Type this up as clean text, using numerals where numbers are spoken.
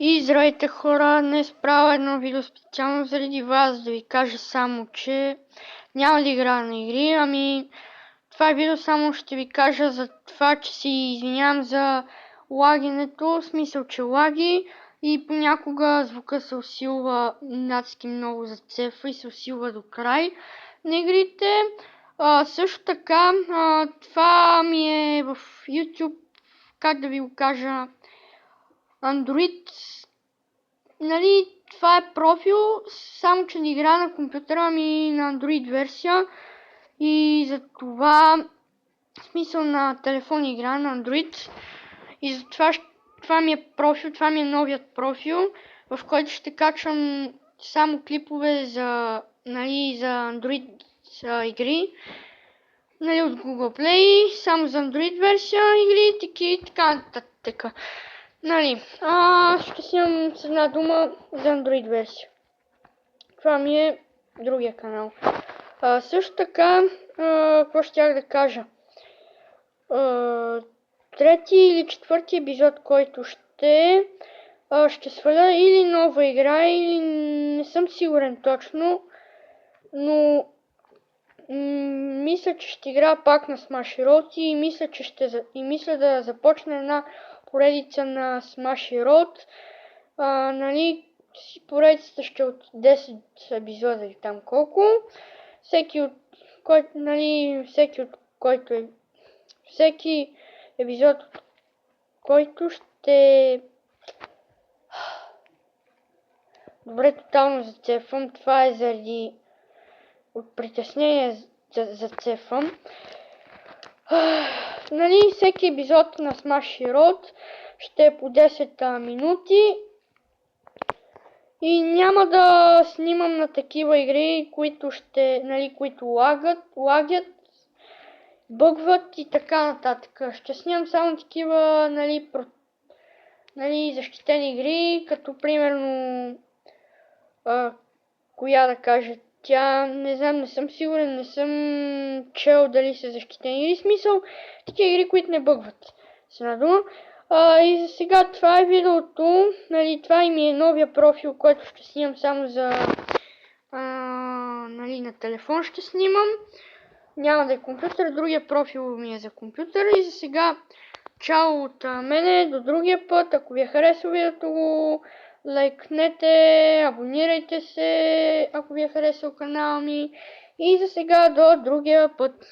И здравейте хора, днес правя едно видео специално заради вас, да ви кажа само, че няма да играя на игри, това е видео само ще ви кажа за това, че си извинявам за лагенето, в смисъл, че лаги и понякога звука се усилва адски много, зацефва и се усилва до край на игрите. Също така, това ми е в YouTube, как да ви го кажа, Android, нали, това е профил, само че не игра на компютъра ми на Android версия и за това, в смисъл на телефон игра на Android и затова това ми е профил, това ми е новият профил, в който ще качвам само клипове за, нали, за Android игри, нали, от Google Play, само за Android версия игри и така нататък. Нали, ще си имам с една дума за Android версия. Това ми е другия канал. Също така, какво щях да кажа? Трети или четвърти епизод, който ще сваля или нова игра, или не съм сигурен точно, но мисля, че ще игра пак на Smash Road и мисля да започна една поредица на Smash Road. Нали, поредицата ще от 10 епизода или там колко. Всеки епизод, който ще... Добре, тотално зацефвам. Това е заради от притеснение зацефвам. Нали, всеки епизод на Smash Road ще е по 10 минути. И няма да снимам на такива игри, които лагят, бъгват и така нататък. Ще снимам само такива, защитени игри, като примерно, коя да кажа, тя, не знам, не съм сигурен, не съм чел дали са защитени игри, смисъл, такива игри, които не бъгват. С една дума. И за сега това е видеото, нали, това ми е новия профил, който ще снимам само за, нали, на телефон ще снимам. Няма да е компютър, другия профил ми е за компютър и за сега чао от мене, до другия път. Ако ви е харесало видеото, лайкнете, абонирайте се, ако ви е харесал канала ми и за сега до другия път.